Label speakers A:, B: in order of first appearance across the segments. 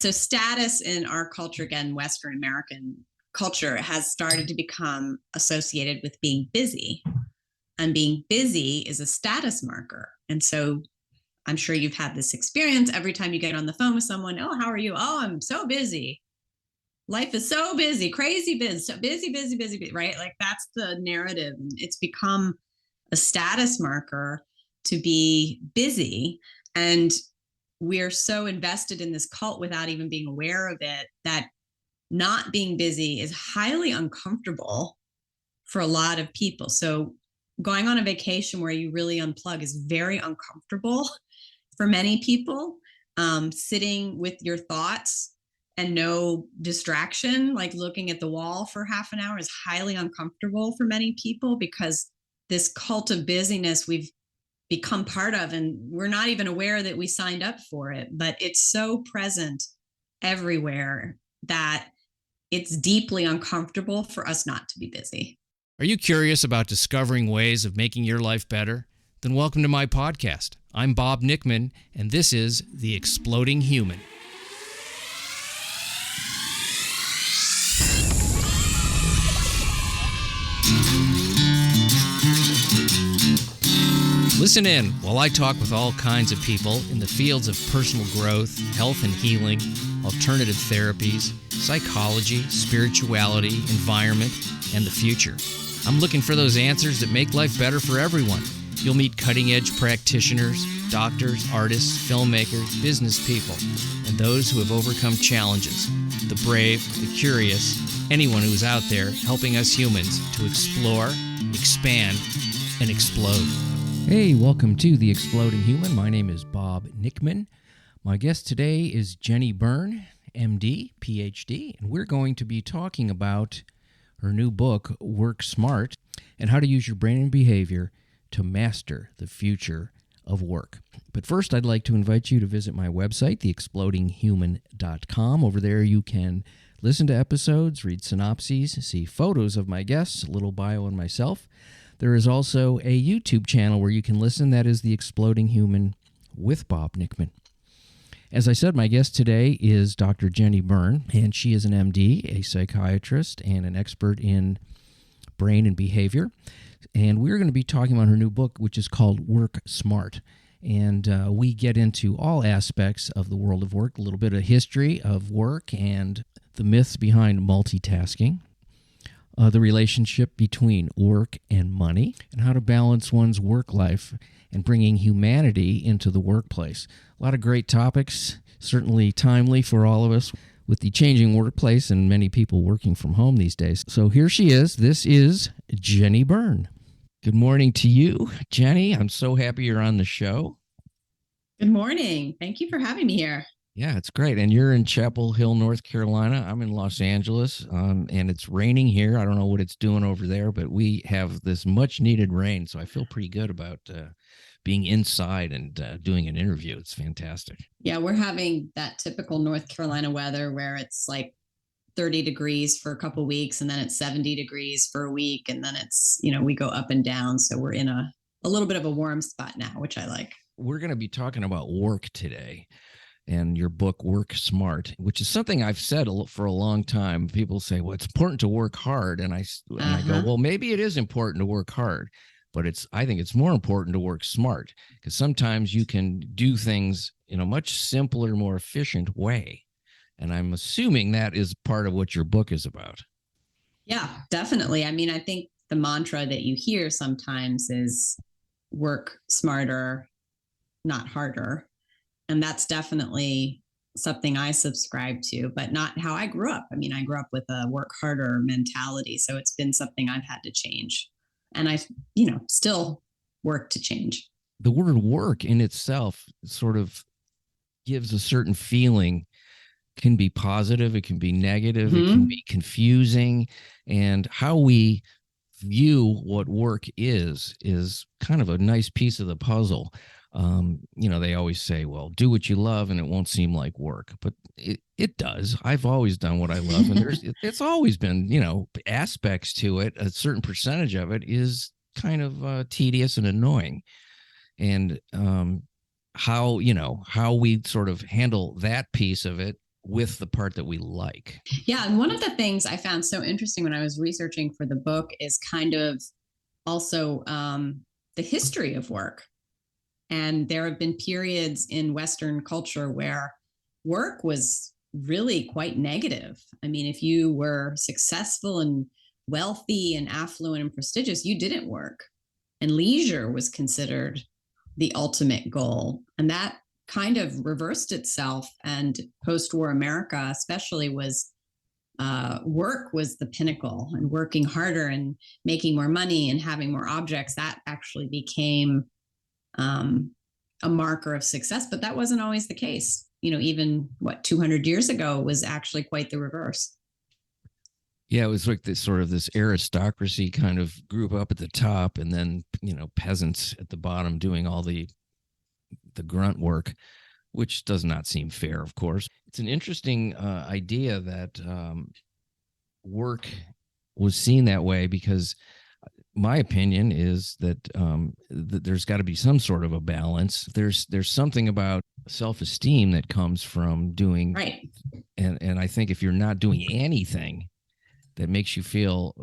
A: So status in our culture, again, Western American culture, has started to become associated with being busy. And being busy is a status marker. And so I'm sure you've had this experience every time you get on the phone with someone. Oh, how are you? Oh, I'm so busy. Life is so busy, crazy busy, so busy, busy, busy, busy, right? Like that's the narrative. And it's become a status marker to be busy. And we're so invested in this cult without even being aware of it that not being busy is highly uncomfortable for a lot of people. So going on a vacation where you really unplug is very uncomfortable for many people. Sitting with your thoughts and no distraction, like looking at the wall for half an hour, is highly uncomfortable for many people because this cult of busyness we've become part of, and we're not even aware that we signed up for it, but it's so present everywhere that it's deeply uncomfortable for us not to be busy.
B: Are you curious about discovering ways of making your life better? Then welcome to my podcast. I'm Bob Nickman, and this is The Exploding Human. Listen in while I talk with all kinds of people in the fields of personal growth, health and healing, alternative therapies, psychology, spirituality, environment, and the future. I'm looking for those answers that make life better for everyone. You'll meet cutting-edge practitioners, doctors, artists, filmmakers, business people, and those who have overcome challenges. The brave, the curious, anyone who's out there helping us humans to explore, expand, and explode. Hey, welcome to The Exploding Human. My name is Bob Nickman. My guest today is Jennie Byrne, MD, PhD, and we're going to be talking about her new book, Work Smart, and how to use your brain and behavior to master the future of work. But first, I'd like to invite you to visit my website, theexplodinghuman.com. Over there, you can listen to episodes, read synopses, see photos of my guests, a little bio on myself. There is also a YouTube channel where you can listen. That is The Exploding Human with Bob Nickman. As I said, my guest today is Dr. Jennie Byrne, and she is an MD, a psychiatrist, and an expert in brain and behavior. And we're going to be talking about her new book, which is called Work Smart. And we get into all aspects of the world of work, a little bit of history of work and the myths behind multitasking, the relationship between work and money, and how to balance one's work life and bringing humanity into the workplace. A lot of great topics, certainly timely for all of us with the changing workplace and many people working from home these days. So here she is. This is Jennie Byrne. Good morning to you, Jennie. I'm so happy you're on the show.
A: Good morning. Thank you for having me here.
B: Yeah, it's great. And you're in Chapel Hill, North Carolina. I'm in Los Angeles, and it's raining here. I don't know what it's doing over there, but we have this much needed rain. So I feel pretty good about being inside and doing an interview. It's fantastic.
A: Yeah, we're having that typical North Carolina weather where it's like 30 degrees for a couple of weeks, and then it's 70 degrees for a week, and then it's, we go up and down. So we're in a little bit of a warm spot now, which I like.
B: We're going to be talking about work today. And your book, Work Smart, which is something I've said for a long time. People say, well, it's important to work hard. And I go, well, maybe it is important to work hard, but I think it's more important to work smart, because sometimes you can do things in a much simpler, more efficient way. And I'm assuming that is part of what your book is about.
A: Yeah, definitely. I mean, I think the mantra that you hear sometimes is work smarter, not harder. And that's definitely something I subscribe to, but not how I grew up. I mean, I grew up with a work harder mentality. So it's been something I've had to change. And I, still work to change.
B: The word work in itself sort of gives a certain feeling. It can be positive, it can be negative, It can be confusing. And how we view what work is kind of a nice piece of the puzzle. They always say, well, do what you love and it won't seem like work, but it does. I've always done what I love, and it's always been, aspects to it. A certain percentage of it is kind of tedious and annoying. And how we sort of handle that piece of it with the part that we like.
A: Yeah. And one of the things I found so interesting when I was researching for the book is kind of also the history of work. And there have been periods in Western culture where work was really quite negative. I mean, if you were successful and wealthy and affluent and prestigious, you didn't work. And leisure was considered the ultimate goal. And that kind of reversed itself. And post-war America, especially, was work was the pinnacle, and working harder and making more money and having more objects. That actually became a marker of success, but that wasn't always the case. Even 200 years ago was actually quite the reverse.
B: Yeah, it was like this aristocracy kind of group up at the top, and then, peasants at the bottom doing all the grunt work, which does not seem fair, of course. It's an interesting idea that work was seen that way, because my opinion is that there's got to be some sort of a balance. There's something about self-esteem that comes from doing,
A: right.
B: And I think if you're not doing anything that makes you feel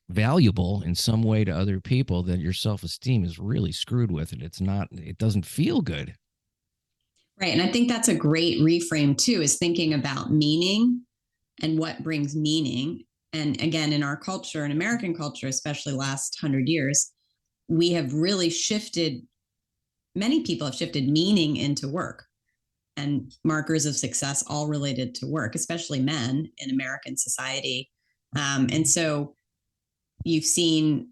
B: valuable in some way to other people, then your self-esteem is really screwed with it. It doesn't feel good.
A: Right. And I think that's a great reframe too, is thinking about meaning and what brings meaning. And again, in our culture, in American culture, especially last 100 years, we have really shifted, many people have shifted meaning into work, and markers of success all related to work, especially men in American society. And so you've seen,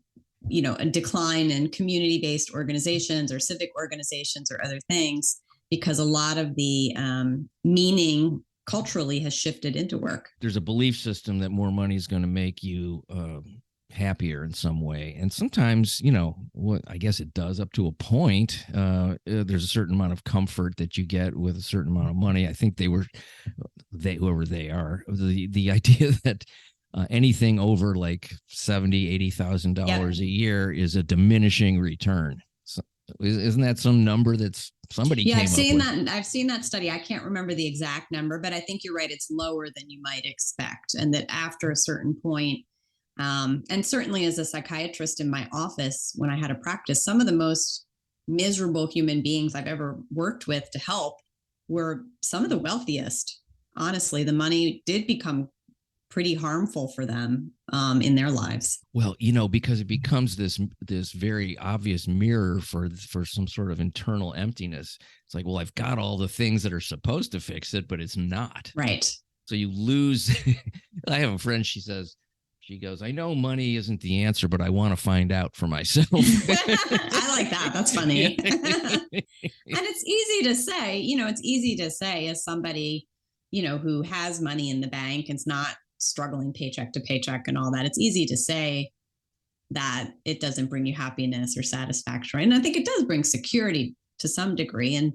A: a decline in community-based organizations or civic organizations or other things, because a lot of the meaning culturally has shifted into work.
B: There's a belief system that more money is going to make you happier in some way. And sometimes, I guess it does up to a point. There's a certain amount of comfort that you get with a certain amount of money. I think whoever they are, the idea that anything over like $70,000, $80,000 a year is a diminishing return. So, isn't that some number that's somebody came up with?
A: I've seen that study. I can't remember the exact number, but I think you're right. It's lower than you might expect. And that after a certain point, and certainly as a psychiatrist in my office, when I had a practice, some of the most miserable human beings I've ever worked with to help were some of the wealthiest. Honestly, the money did become pretty harmful for them in their lives.
B: Well, because it becomes this very obvious mirror for some sort of internal emptiness. It's like, well, I've got all the things that are supposed to fix it, but it's not.
A: Right.
B: So you lose. I have a friend, she goes, I know money isn't the answer, but I want to find out for myself.
A: I like that. That's funny. And it's easy to say, as somebody, who has money in the bank and's not struggling paycheck to paycheck and all that. It's easy to say that it doesn't bring you happiness or satisfaction. Right? And I think it does bring security to some degree. And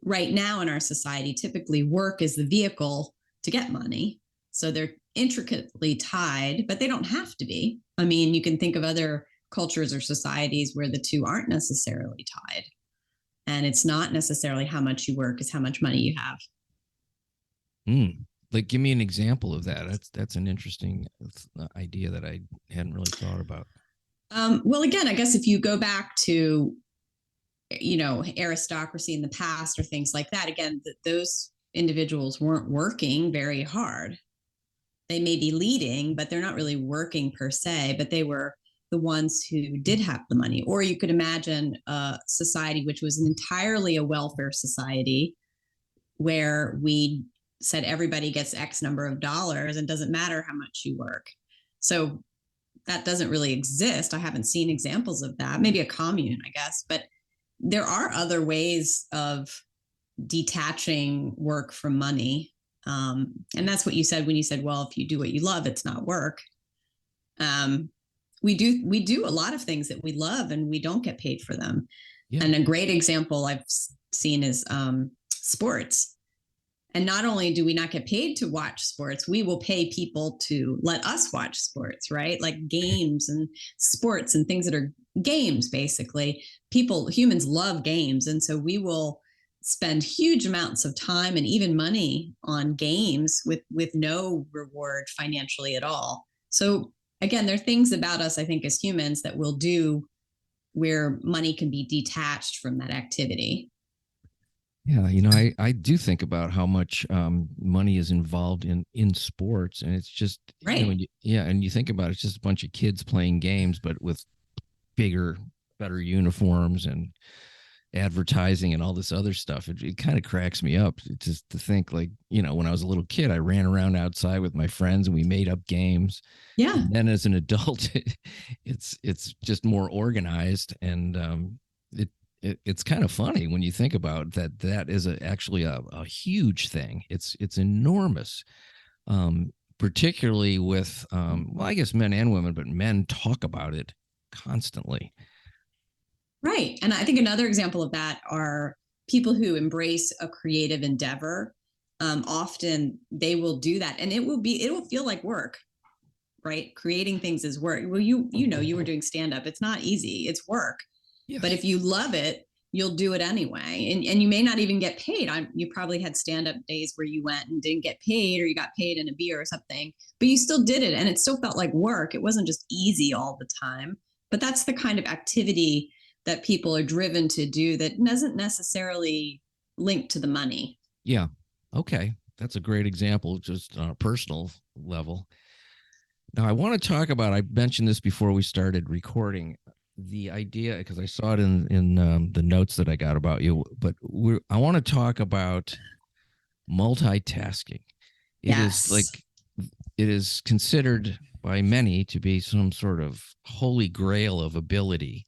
A: right now in our society, typically work is the vehicle to get money. So they're intricately tied, but they don't have to be. I mean, you can think of other cultures or societies where the two aren't necessarily tied. And it's not necessarily how much you work, it's how much money you have.
B: Like, give me an example of that. That's an interesting idea that I hadn't really thought about.
A: Well, again, I guess if you go back to, aristocracy in the past or things like that, again, those individuals weren't working very hard. They may be leading, but they're not really working per se, but they were the ones who did have the money. Or you could imagine a society which was entirely a welfare society, where we said everybody gets X number of dollars and doesn't matter how much you work. So that doesn't really exist. I haven't seen examples of that. Maybe a commune, I guess, but there are other ways of detaching work from money. And that's what you said when you said, well, if you do what you love, it's not work. We do a lot of things that we love and we don't get paid for them. Yeah. And a great example I've seen is sports. And not only do we not get paid to watch sports, we will pay people to let us watch sports, right? Like games and sports and things that are games, basically. Humans love games. And so we will spend huge amounts of time and even money on games with no reward financially at all. So again, there are things about us, I think, as humans that we'll do where money can be detached from that activity.
B: Yeah, I do think about how much money is involved in sports, and it's just
A: Right.
B: and you think about it, it's just a bunch of kids playing games, but with bigger, better uniforms and advertising and all this other stuff. It kind of cracks me up just to think, like, when I was a little kid, I ran around outside with my friends and we made up games.
A: Yeah.
B: And then as an adult, it's just more organized, and it's kind of funny when you think about that. That is actually a huge thing. It's enormous, particularly with well, I guess men and women, but men talk about it constantly.
A: Right. And I think another example of that are people who embrace a creative endeavor. Often they will do that, and it will feel like work, right? Creating things is work. Well, you were doing stand up. It's not easy. It's work.
B: Yes.
A: But if you love it, you'll do it anyway. And you may not even get paid. You probably had stand up days where you went and didn't get paid, or you got paid in a beer or something, but you still did it. And it still felt like work. It wasn't just easy all the time. But that's the kind of activity that people are driven to do that doesn't necessarily link to the money.
B: Yeah. Okay. That's a great example, just on a personal level. Now, I want to talk about, I mentioned this before we started recording, the idea, because I saw it in the notes that I got about you, but I want to talk about multitasking. It is considered by many to be some sort of holy grail of ability.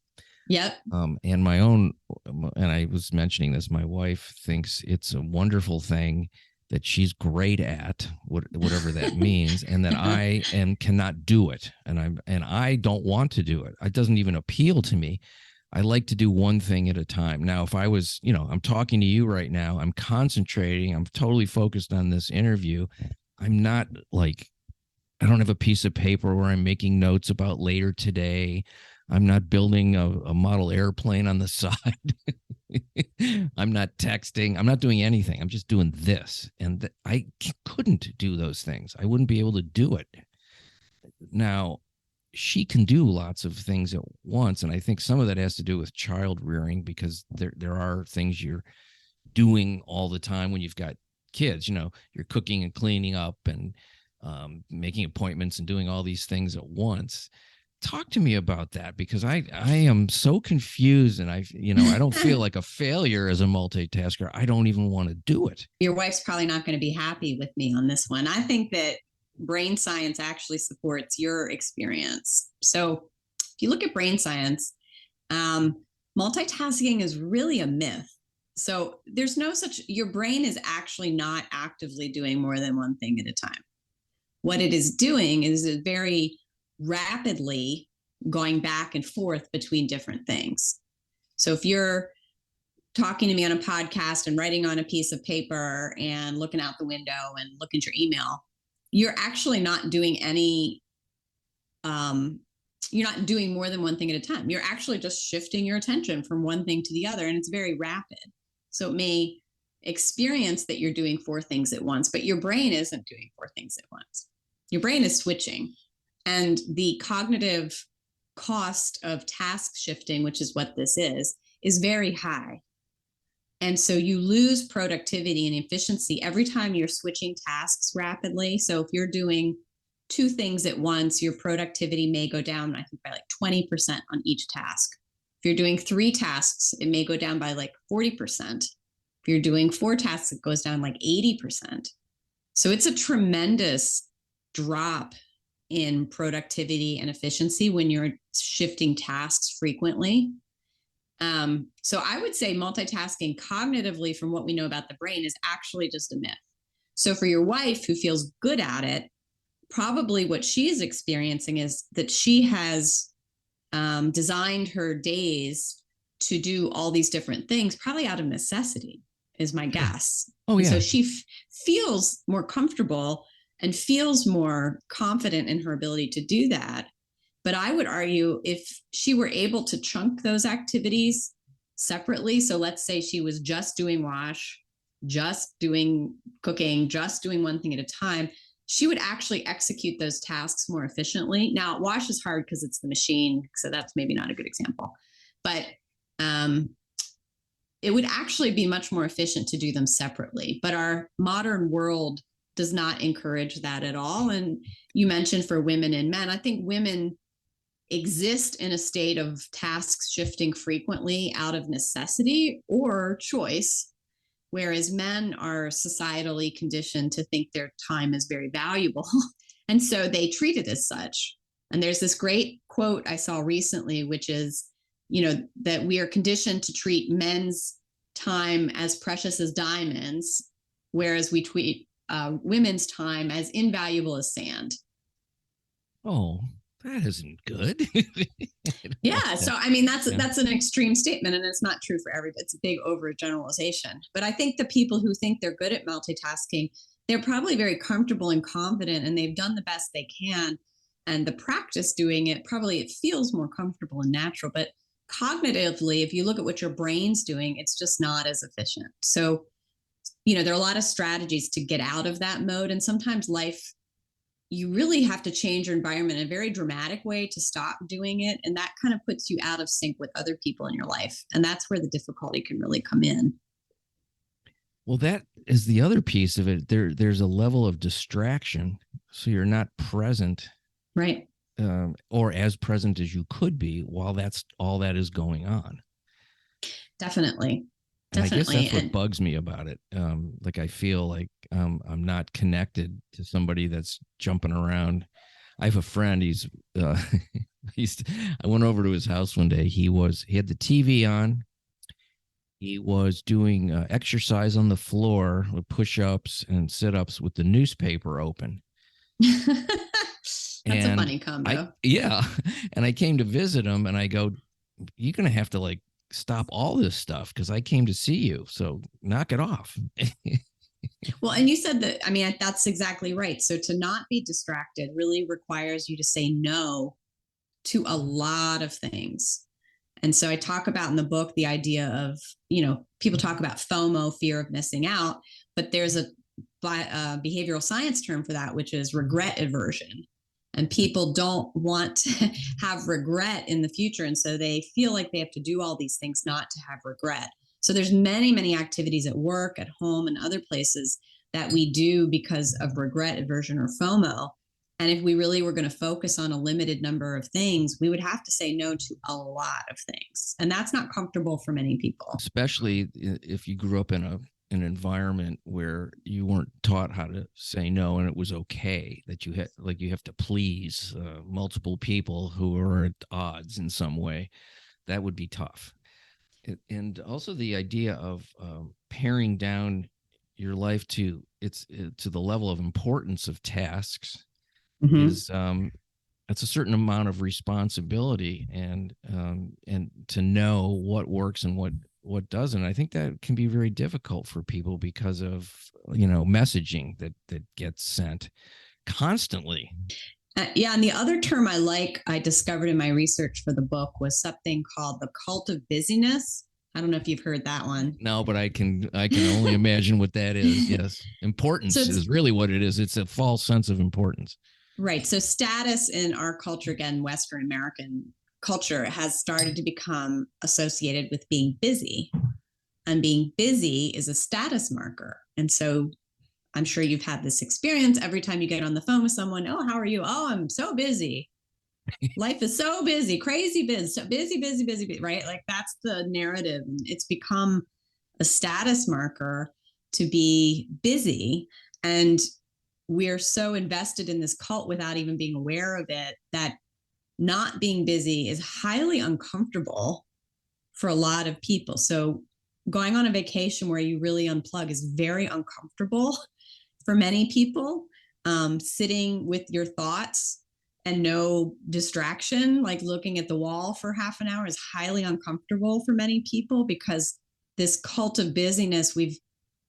A: Yep.
B: And I was mentioning this, my wife thinks it's a wonderful thing that she's great at, whatever that means, and that I cannot do it, and I don't want to do it. It doesn't even appeal to me. I like to do one thing at a time. Now, if I was, I'm talking to you right now, I'm concentrating, I'm totally focused on this interview. I'm not like, I don't have a piece of paper where I'm making notes about later today. I'm not building a model airplane on the side. I'm not texting. I'm not doing anything. I'm just doing this. And I couldn't do those things. I wouldn't be able to do it. Now, she can do lots of things at once. And I think some of that has to do with child rearing, because there are things you're doing all the time when you've got kids. You're cooking and cleaning up and making appointments and doing all these things at once. Talk to me about that, because I am so confused, and I don't feel like a failure as a multitasker. I don't even want to do it.
A: Your wife's probably not going to be happy with me on this one. I think that brain science actually supports your experience. So if you look at brain science, multitasking is really a myth. So there's no such, your brain is actually not actively doing more than one thing at a time. What it is doing is very rapidly going back and forth between different things. So if you're talking to me on a podcast and writing on a piece of paper and looking out the window and looking at your email, you're actually not doing you're not doing more than one thing at a time. You're actually just shifting your attention from one thing to the other, and it's very rapid. So it may experience that you're doing 4 things at once, but your brain isn't doing 4 things at once. Your brain is switching. And the cognitive cost of task shifting, which is what this is very high. And so you lose productivity and efficiency every time you're switching tasks rapidly. So if you're doing 2 things at once, your productivity may go down, I think, by like 20% on each task. If you're doing 3 tasks, it may go down by like 40%. If you're doing 4 tasks, it goes down like 80%. So it's a tremendous drop in productivity and efficiency when you're shifting tasks frequently. So I would say multitasking cognitively, from what we know about the brain, is actually just a myth. So for your wife, who feels good at it, probably what she is experiencing is that she has designed her days to do all these different things, probably out of necessity, is my guess.
B: Oh, yeah.
A: And so she feels more comfortable and feels more confident in her ability to do that. But I would argue, if she were able to chunk those activities separately. So let's say she was just doing wash, just doing cooking, just doing one thing at a time, she would actually execute those tasks more efficiently. Now, wash is hard because it's the machine, so that's maybe not a good example. But it would actually be much more efficient to do them separately. But our modern world does not encourage that at all. And you mentioned for women and men, I think women exist in a state of tasks shifting frequently out of necessity or choice, whereas men are societally conditioned to think their time is very valuable. And so they treat it as such. And there's this great quote I saw recently, which is, that we are conditioned to treat men's time as precious as diamonds, whereas we treat women's time as invaluable as sand.
B: Oh, that isn't good.
A: Yeah. So, I mean, that's an extreme statement, and it's not true for everybody. It's a big overgeneralization. But I think the people who think they're good at multitasking, they're probably very comfortable and confident, and they've done the best they can. And the practice doing it, probably it feels more comfortable and natural. But cognitively, if you look at what your brain's doing, it's just not as efficient. So, there are a lot of strategies to get out of that mode. And sometimes life, you really have to change your environment in a very dramatic way to stop doing it. And that kind of puts you out of sync with other people in your life. And that's where the difficulty can really come in.
B: Well, that is the other piece of it. There's a level of distraction. So you're not present.
A: Right.
B: Or as present as you could be while that's all that is going on.
A: Definitely.
B: And I guess that's what bugs me about it. Like I feel like I'm not connected to somebody that's jumping around. I have a friend. I went over to his house one day. He had the TV on. He was doing exercise on the floor with push-ups and sit-ups with the newspaper open.
A: That's a funny combo.
B: And I came to visit him, and I go, "You're gonna have to stop all this stuff because I came to see you. So knock it off."
A: Well, and you said that, I mean, that's exactly right. So to not be distracted really requires you to say no to a lot of things. And so I talk about in the book the idea of, people talk about FOMO, fear of missing out, but there's a behavioral science term for that, which is regret aversion. And people don't want to have regret in the future. And so they feel like they have to do all these things not to have regret. So there's many, many activities at work, at home, and other places that we do because of regret aversion or FOMO. And if we really were going to focus on a limited number of things, we would have to say no to a lot of things. And that's not comfortable for many people.
B: Especially if you grew up in an environment where you weren't taught how to say no, and it was okay that you have to please multiple people who are at odds in some way. That would be tough. And also the idea of paring down your life to the level of importance of tasks is it's a certain amount of responsibility and to know what works and what doesn't. I think that can be very difficult for people because of messaging that gets sent constantly.
A: And the other term I discovered in my research for the book was something called the cult of busyness. I don't know if you've heard that one.
B: No, but I can only imagine what that is. Yes. Importance is really what it is. It's a false sense of importance.
A: Right. So status in our culture, again, Western American culture, has started to become associated with being busy. And being busy is a status marker. And so I'm sure you've had this experience every time you get on the phone with someone. "Oh, how are you?" "Oh, I'm so busy. Life is so busy, crazy busy, so busy, right?" Like that's the narrative. It's become a status marker to be busy. And we're so invested in this cult without even being aware of it that not being busy is highly uncomfortable for a lot of people. So going on a vacation where you really unplug is very uncomfortable for many people. Sitting with your thoughts and no distraction, like looking at the wall for half an hour, is highly uncomfortable for many people because this cult of busyness we've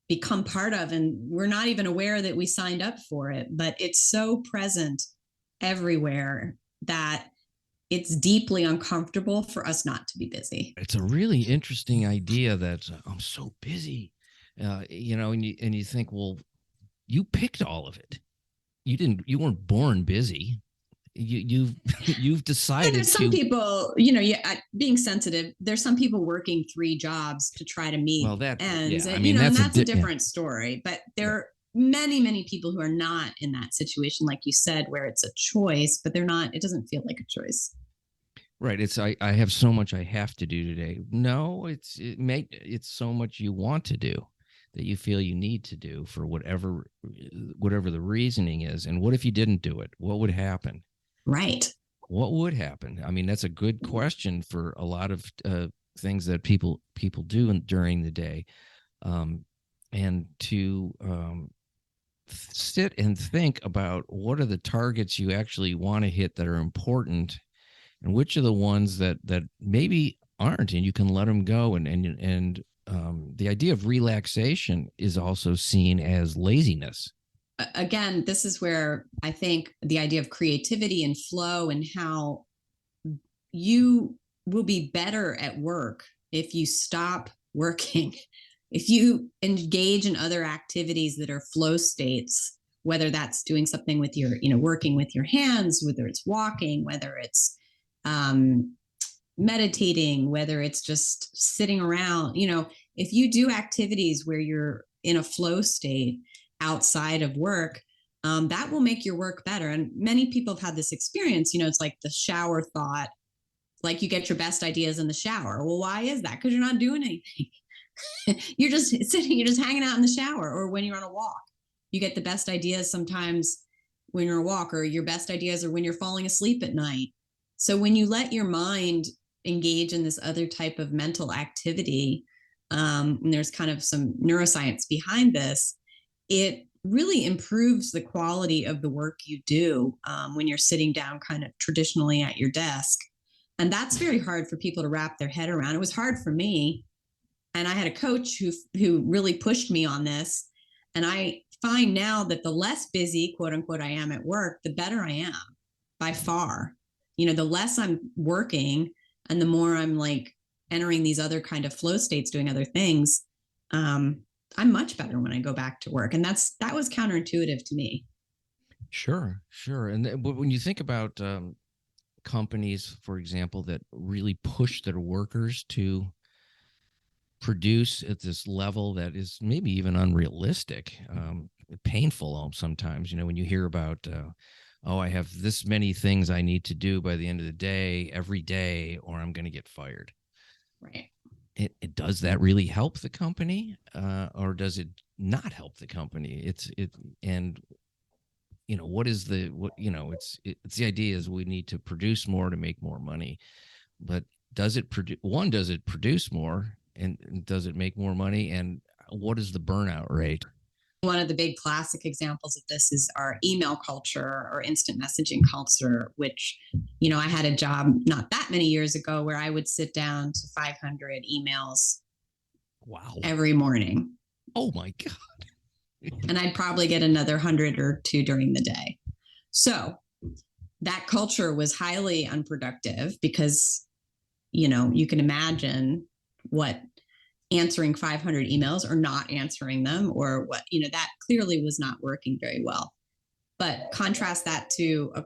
A: become part of, and we're not even aware that we signed up for it, but it's so present everywhere that it's deeply uncomfortable for us not to be busy.
B: It's a really interesting idea that I'm so busy, and you think, well, you picked all of it. You weren't born busy. You've decided
A: There's some
B: to.
A: people, being sensitive, there's some people working 3 jobs to try to meet ends. And, and that's a different story. But there are many, many people who are not in that situation, like you said, where it's a choice, but they're not, it doesn't feel like a choice.
B: Right. It's I have so much I have to do today. No, it's so much you want to do that you feel you need to do for whatever the reasoning is. And what if you didn't do it? What would happen?
A: Right.
B: What would happen? I mean, that's a good question for a lot of things that people do during the day, and to sit and think about what are the targets you actually want to hit that are important, and which are the ones that maybe aren't, and you can let them go. And the idea of relaxation is also seen as laziness.
A: Again, this is where I think the idea of creativity and flow, and how you will be better at work if you stop working, if you engage in other activities that are flow states, whether that's doing something with your, working with your hands, whether it's walking, whether it's meditating, whether it's just sitting around, if you do activities where you're in a flow state outside of work, that will make your work better. And many people have had this experience, it's like the shower thought, like you get your best ideas in the shower. Well, why is that? Because you're not doing anything. You're just sitting, you're just hanging out in the shower, or when you're on a walk. You get the best ideas sometimes when you're on a walk, or your best ideas are when you're falling asleep at night. So when you let your mind engage in this other type of mental activity, and there's kind of some neuroscience behind this, it really improves the quality of the work you do when you're sitting down kind of traditionally at your desk. And that's very hard for people to wrap their head around. It was hard for me. And I had a coach who really pushed me on this. And I find now that the less busy, quote unquote, I am at work, the better I am by far. The less I'm working and the more I'm like entering these other kind of flow states, doing other things, I'm much better when I go back to work. And that was counterintuitive to me.
B: Sure. And when you think about companies, for example, that really push their workers to produce at this level that is maybe even unrealistic, painful sometimes, when you hear about, I have this many things I need to do by the end of the day, every day, or I'm going to get fired.
A: Right.
B: It does that really help the company, or does it not help the company? What is it's the idea is we need to produce more to make more money, but does it produce more, and does it make more money, and what is the burnout rate?
A: One of the big classic examples of this is our email culture or instant messaging culture, which, I had a job not that many years ago where I would sit down to 500 emails.
B: Wow.
A: Every morning.
B: Oh my God.
A: And I'd probably get another 100 or 2 during the day. So that culture was highly unproductive because, you can imagine what answering 500 emails or not answering them, or what, that clearly was not working very well. But contrast that to a,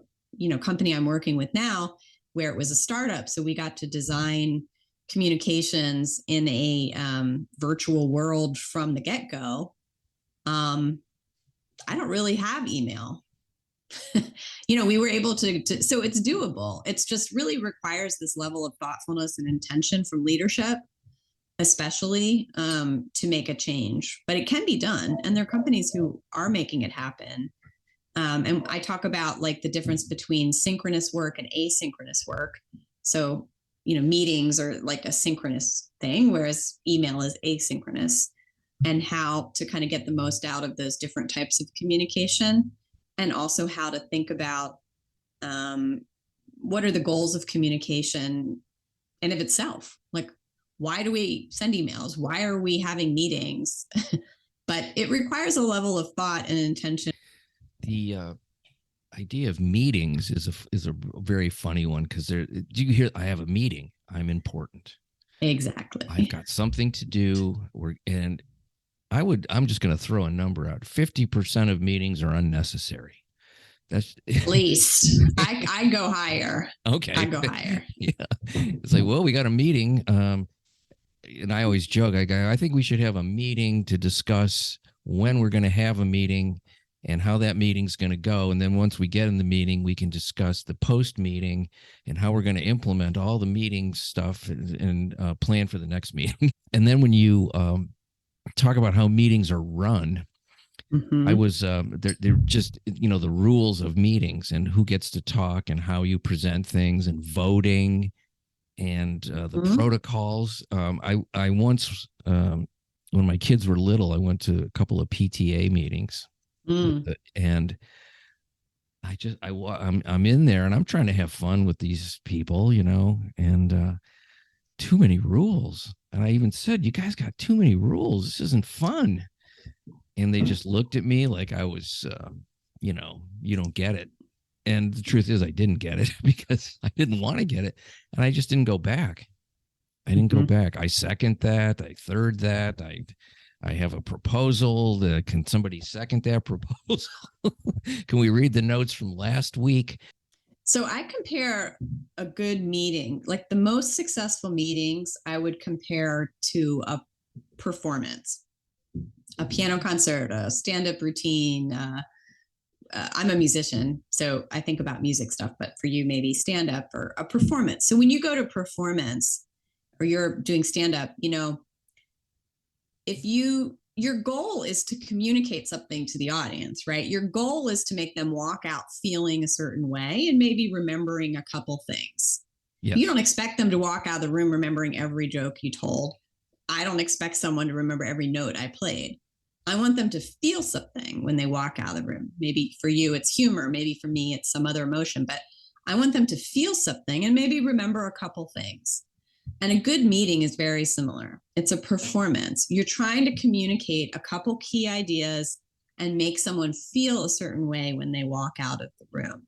A: company I'm working with now, where it was a startup. So we got to design communications in a virtual world from the get-go. I don't really have email. We were able to, so it's doable. It's just really requires this level of thoughtfulness and intention from leadership, especially to make a change. But it can be done. And there are companies who are making it happen. And I talk about like the difference between synchronous work and asynchronous work. So, meetings are like a synchronous thing, whereas email is asynchronous, and how to kind of get the most out of those different types of communication, and also how to think about what are the goals of communication and of itself. Like, why do we send emails? Why are we having meetings? But it requires a level of thought and intention.
B: idea of meetings is a very funny one, because do you hear, I have a meeting, I'm important.
A: Exactly.
B: I've got something to do. I'm just going to throw a number out. 50% of meetings are unnecessary. That's
A: at least. I go higher.
B: Okay.
A: I go higher.
B: Yeah. It's like, well, we got a meeting. And I always joke, I think we should have a meeting to discuss when we're going to have a meeting and how that meeting's going to go. And then once we get in the meeting, we can discuss the post meeting and how we're going to implement all the meeting stuff and plan for the next meeting. And then when you talk about how meetings are run, I was they're just, the rules of meetings and who gets to talk and how you present things and voting and the protocols. I once, when my kids were little, I went to a couple of PTA meetings, and I'm in there and I'm trying to have fun with these people, and too many rules. And I even said, you guys got too many rules. This isn't fun. And they just looked at me like I was, you don't get it. And the truth is I didn't get it because I didn't want to get it. And I just didn't go back. I second that. I third that. I have a proposal. Can somebody second that proposal? Can we read the notes from last week?
A: So I compare a good meeting, like the most successful meetings, I would compare to a performance, a piano concert, a stand-up routine. I'm a musician, so I think about music stuff, but for you, maybe stand-up or a performance. So when you go to performance or you're doing stand-up, if your goal is to communicate something to the audience, right? Your goal is to make them walk out feeling a certain way and maybe remembering a couple things. Yes. You don't expect them to walk out of the room remembering every joke you told. I don't expect someone to remember every note I played. I want them to feel something when they walk out of the room. Maybe for you, it's humor. Maybe for me, it's some other emotion, but I want them to feel something and maybe remember a couple things. And a good meeting is very similar. It's a performance. You're trying to communicate a couple key ideas and make someone feel a certain way when they walk out of the room.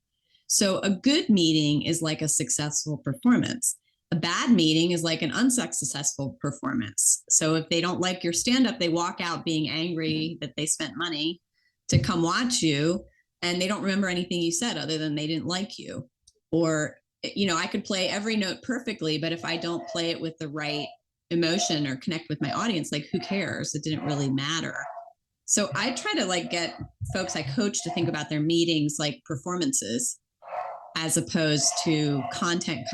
A: So a good meeting is like a successful performance. A bad meeting is like an unsuccessful performance. So if they don't like your stand-up, they walk out being angry that they spent money to come watch you, and they don't remember anything you said other than they didn't like you. Or, I could play every note perfectly, but if I don't play it with the right emotion or connect with my audience, like, who cares? It didn't really matter. So I try to get folks I coach to think about their meetings like performances, as opposed to content,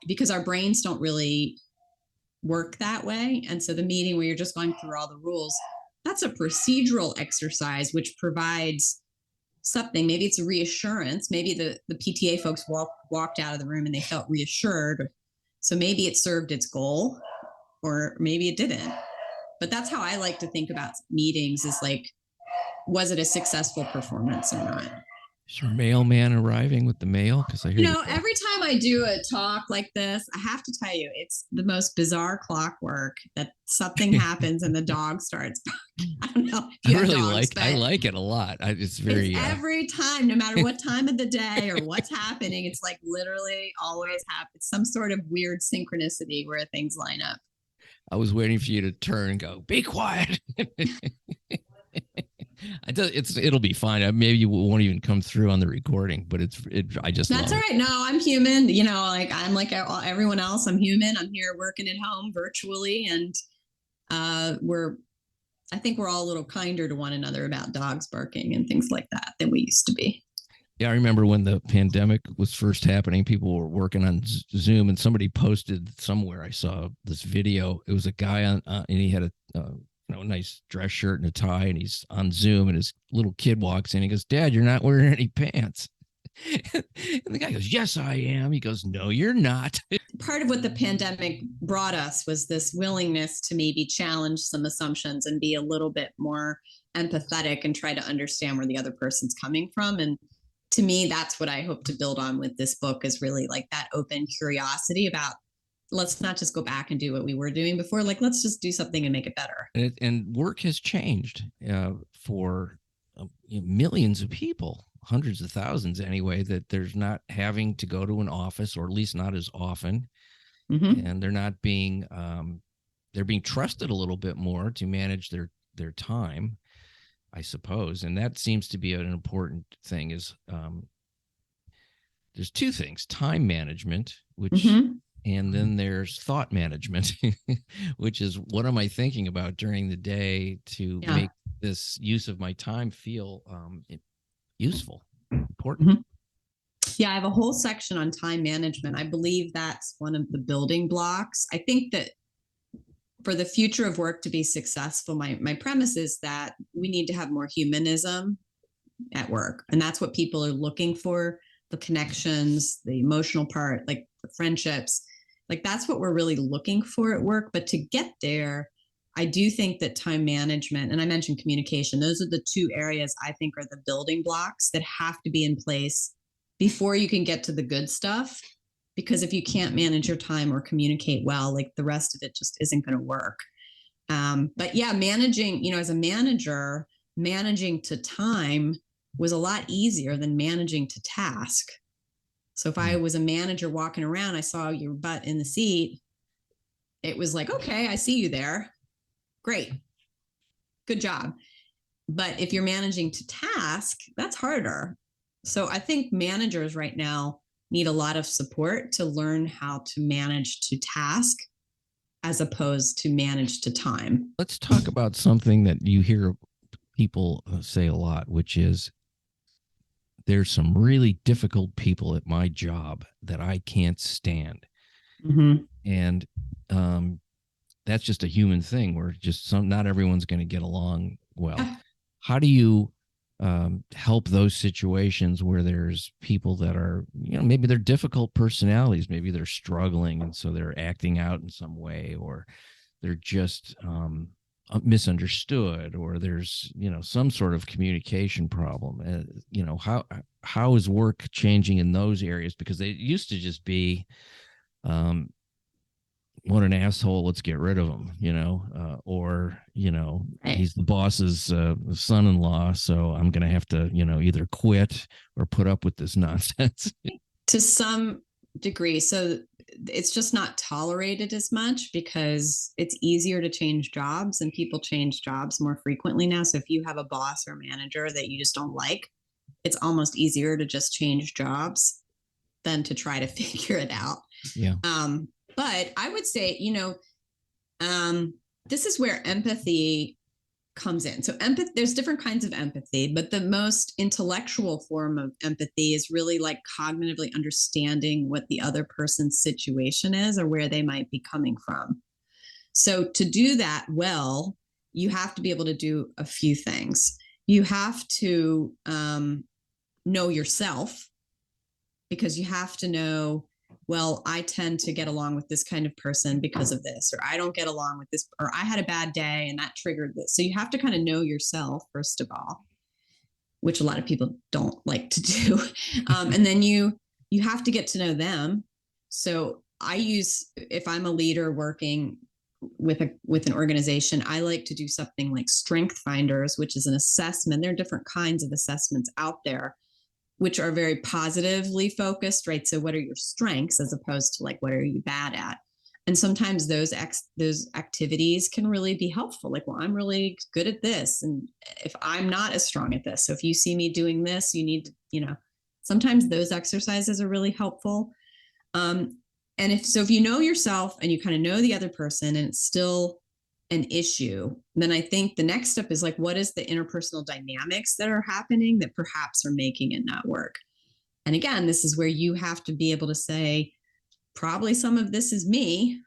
A: because our brains don't really work that way. And so the meeting where you're just going through all the rules, that's a procedural exercise, which provides something. Maybe it's a reassurance. Maybe the PTA folks walked out of the room and they felt reassured. So maybe it served its goal, or maybe it didn't. But that's how I like to think about meetings, is was it a successful performance or not?
B: Is your mailman arriving with the mail? Because I hear
A: every time I do a talk like this, I have to tell you, it's the most bizarre clockwork that something happens and the dog starts barking. I don't know.
B: I like it a lot. It's
A: every time, no matter what time of the day or what's happening, it's literally always happens. Some sort of weird synchronicity where things line up.
B: I was waiting for you to turn and go, be quiet. It'll be fine. Maybe you won't even come through on the recording, but that's all right. No, I'm human. I'm like everyone else. I'm human. I'm here working at home virtually, and I think we're all a little kinder to one another about dogs barking and things like that than we used to be. Yeah, I remember when the pandemic was first happening, people were working on Zoom, and somebody posted somewhere. I saw this video. It was a guy and he had a nice dress shirt and a tie, and he's on Zoom, and his little kid walks in. He goes, "Dad, you're not wearing any pants." And the guy goes, "Yes, I am." He goes, "No, you're not."
A: Part of what the pandemic brought us was this willingness to maybe challenge some assumptions and be a little bit more empathetic and try to understand where the other person's coming from. And to me, that's what I hope to build on with this book, is really that open curiosity about, let's not just go back and do what we were doing before. Let's just do something and make it better.
B: And work has changed for millions of people, hundreds of thousands anyway, that there's not having to go to an office, or at least not as often.
A: Mm-hmm.
B: And they're being trusted a little bit more to manage their time, I suppose. And that seems to be an important thing. Is there's two things: time management, which
A: Mm-hmm.
B: and then there's thought management, which is, what am I thinking about during the day to
A: Yeah.
B: make this use of my time feel useful, important.
A: Mm-hmm. Yeah, I have a whole section on time management. I believe that's one of the building blocks. I think that for the future of work to be successful, my premise is that we need to have more humanism at work. And that's what people are looking for: the connections, the emotional part, like the friendships. Like, that's what we're really looking for at work. But to get there, I do think that time management, and I mentioned communication, those are the two areas I think are the building blocks that have to be in place before you can get to the good stuff. Because if you can't manage your time or communicate well, like, the rest of it just isn't going to work. But yeah, managing, as a manager, managing to time was a lot easier than managing to task. So if I was a manager walking around, I saw your butt in the seat, it was like, okay, I see you there. Great. Good job. But if you're managing to task, that's harder. So I think managers right now need a lot of support to learn how to manage to task as opposed to manage to time.
B: Let's talk about something that you hear people say a lot, which is, there's some really difficult people at my job that I can't stand.
A: Mm-hmm.
B: And that's just a human thing. Where just not everyone's going to get along well. How do you help those situations where there's people that are, maybe they're difficult personalities, maybe they're struggling, and so they're acting out in some way, or they're just misunderstood, or there's some sort of communication problem? How is work changing in those areas? Because they used to just be, what an asshole, let's get rid of him, or he's the boss's son-in-law, so I'm gonna have to either quit or put up with this nonsense.
A: To some degree. So it's just not tolerated as much because it's easier to change jobs, and people change jobs more frequently now. So if you have a boss or manager that you just don't like, it's almost easier to just change jobs than to try to figure it out.
B: Yeah.
A: But I would say, this is where empathy comes in. So there's different kinds of empathy, but the most intellectual form of empathy is really like cognitively understanding what the other person's situation is or where they might be coming from. So to do that well, you have to be able to do a few things. You have to know yourself, because you have to know, well, I tend to get along with this kind of person because of this, or I don't get along with this, or I had a bad day and that triggered this. So you have to kind of know yourself, first of all, which a lot of people don't like to do. And then you have to get to know them. So if I'm a leader working with an organization, I like to do something like Strength Finders, which is an assessment. There are different kinds of assessments out there, which are very positively focused, right? So what are your strengths as opposed to like, what are you bad at? And sometimes those activities can really be helpful. Like, well, I'm really good at this, and if I'm not as strong at this, so if you see me doing this, you need to, sometimes those exercises are really helpful. And if you know yourself and you kind of know the other person and it's still an issue, then I think the next step is like, what is the interpersonal dynamics that are happening that perhaps are making it not work? And again, this is where you have to be able to say, probably some of this is me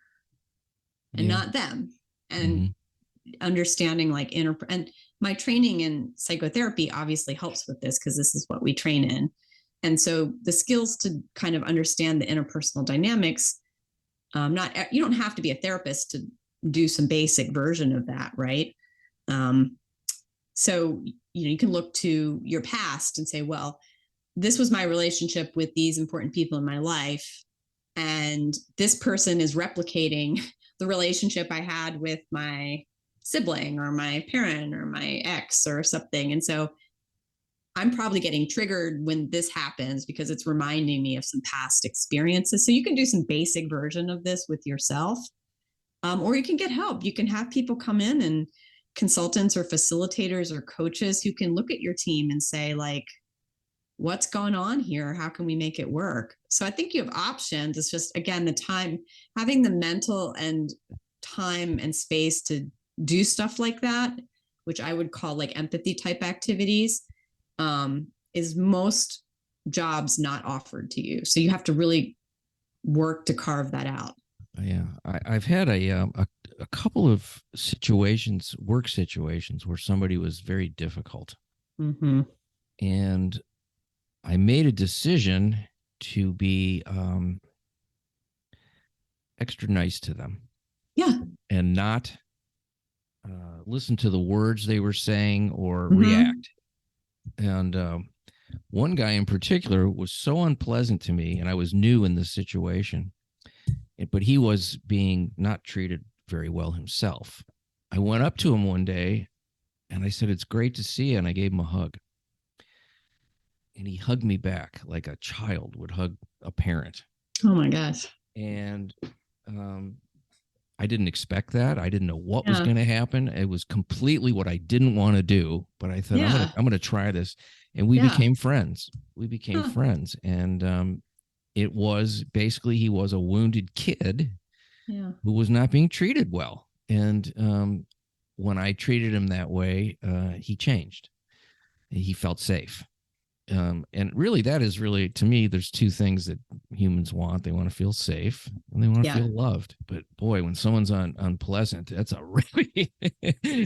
A: and not them. And understanding like and my training in psychotherapy obviously helps with this, because this is what we train in. And so the skills to kind of understand the interpersonal dynamics, you don't have to be a therapist to do some basic version of that, right? So you can look to your past and say, well, this was my relationship with these important people in my life, and this person is replicating the relationship I had with my sibling or my parent or my ex or something. And so I'm probably getting triggered when this happens because it's reminding me of some past experiences. So you can do some basic version of this with yourself, or you can get help. You can have people come in, and consultants or facilitators or coaches who can look at your team and say, like, what's going on here? How can we make it work? So I think you have options. It's just, again, the time, having the mental and time and space to do stuff like that, which I would call like empathy type activities, is most jobs not offered to you. So you have to really work to carve that out.
B: Yeah, I've had a couple of situations, work situations, where somebody was very difficult, and I made a decision to be extra nice to them.
A: Yeah,
B: and not listen to the words they were saying or react. And one guy in particular was so unpleasant to me, and I was new in this situation, but he was being not treated very well himself. I went up to him one day and I said, "It's great to see you." And I gave him a hug. And he hugged me back like a child would hug a parent.
A: Oh my gosh.
B: And I didn't expect that. I didn't know what was going to happen. It was completely what I didn't want to do, but I thought, I'm going to try this. And we became friends. We became friends. And it was basically, he was a wounded kid who was not being treated well. And when I treated him that way, he changed. He felt safe. And really, that is really, to me, there's two things that humans want. They want to feel safe and they want to feel loved. But boy, when someone's unpleasant, that's a really,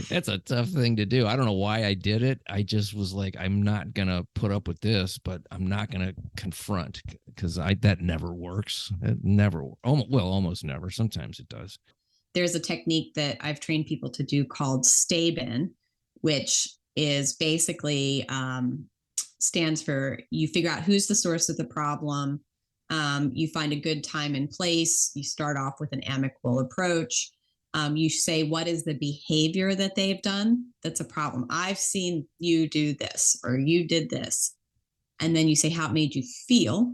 B: that's a tough thing to do. I don't know why I did it. I just was like, I'm not going to put up with this, but I'm not going to confront, because that never works. It never, almost never. Sometimes it does.
A: There's a technique that I've trained people to do called stay-bin, which is basically, stands for, you figure out who's the source of the problem. You find a good time and place. You start off with an amicable approach. You say, what is the behavior that they've done that's a problem? I've seen you do this, or you did this. And then you say, how it made you feel.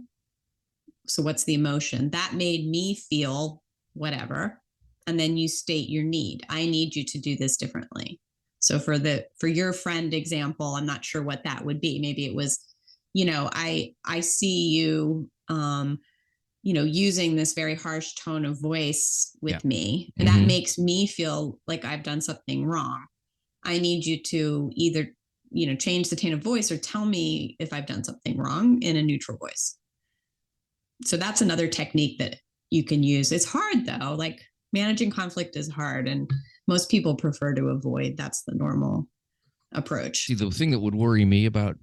A: So what's the emotion? That made me feel whatever. And then you state your need. I need you to do this differently. So for your friend example, I'm not sure what that would be. Maybe it was, I see you, using this very harsh tone of voice with me, and that makes me feel like I've done something wrong. I need you to either, change the tone of voice or tell me if I've done something wrong in a neutral voice. So that's another technique that you can use. It's hard though. Like, managing conflict is hard, and most people prefer to avoid. That's the normal approach.
B: See, the thing that would worry me about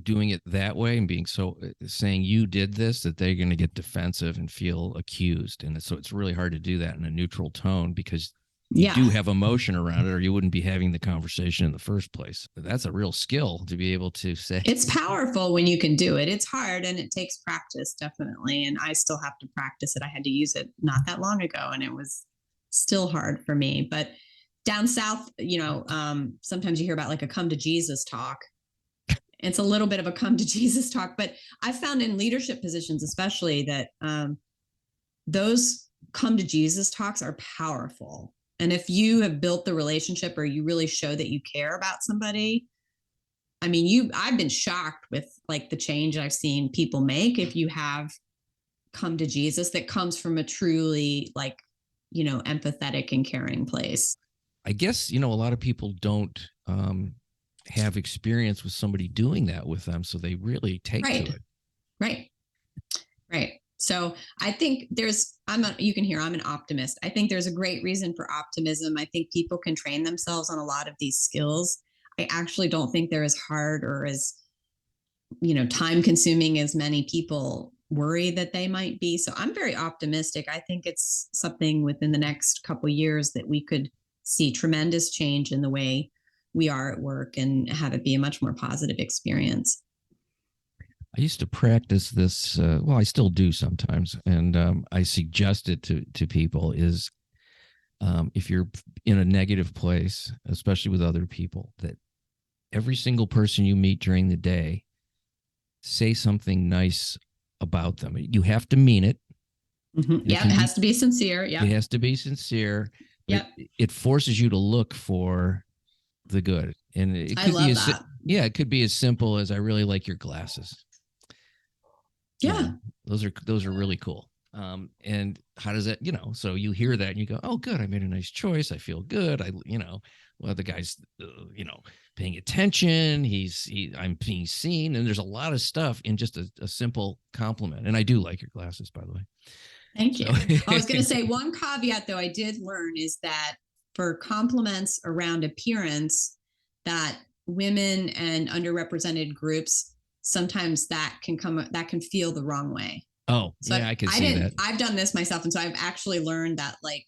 B: doing it that way and being saying you did this, that they're going to get defensive and feel accused. And so it's really hard to do that in a neutral tone, because you do have emotion around it, or you wouldn't be having the conversation in the first place. But that's a real skill to be able to say.
A: It's powerful when you can do it. It's hard and it takes practice, definitely. And I still have to practice it. I had to use it not that long ago, and it was still hard for me. But down south, sometimes you hear about like a come to Jesus talk. It's a little bit of a come to Jesus talk, but I found in leadership positions, especially, that those come to Jesus talks are powerful. And if you have built the relationship, or you really show that you care about somebody, I've been shocked with like the change I've seen people make if you have come to Jesus that comes from a truly empathetic and caring place.
B: I guess, a lot of people don't have experience with somebody doing that with them, so they really take to it.
A: Right. So I think you can hear I'm an optimist. I think there's a great reason for optimism. I think people can train themselves on a lot of these skills. I actually don't think they're as hard or as, time consuming as many people worry that they might be. So I'm very optimistic. I think it's something within the next couple of years that we could see tremendous change in the way we are at work, and have it be a much more positive experience.
B: I used to practice this. I still do sometimes. And I suggest it to people is if you're in a negative place, especially with other people, that every single person you meet during the day, say something nice about them. You have to mean it.
A: Yeah, it has to be sincere. Yeah,
B: it has to be sincere. But
A: yep.
B: it forces you to look for the good, and it
A: I
B: could
A: love
B: be
A: that.
B: it could be as simple as, I really like your glasses.
A: Yeah.
B: Those are really cool. And how does that, so you hear that and you go, oh, good, I made a nice choice. I feel good. Well, the guy's, paying attention. I'm being seen. And there's a lot of stuff in just a simple compliment. And I do like your glasses, by the way.
A: Thank you. I was going to say, one caveat though I did learn is that for compliments around appearance, that women and underrepresented groups, sometimes that can feel the wrong way.
B: Oh, so yeah, I can see that.
A: I've done this myself. And so I've actually learned that, like,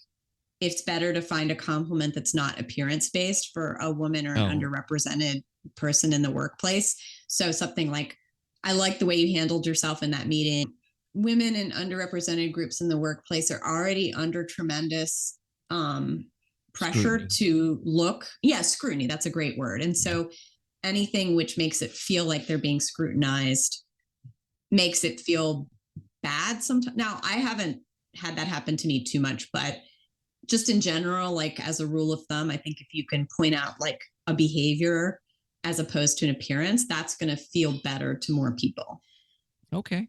A: it's better to find a compliment that's not appearance based for a woman or an underrepresented person in the workplace. So something like, I like the way you handled yourself in that meeting. Women and underrepresented groups in the workplace are already under tremendous pressure
B: Scrutiny.
A: to look. Yeah, scrutiny. That's a great word. And so anything which makes it feel like they're being scrutinized makes it feel bad sometimes. Now, I haven't had that happen to me too much, but just in general, like as a rule of thumb, I think if you can point out like a behavior as opposed to an appearance, that's going to feel better to more people.
B: Okay.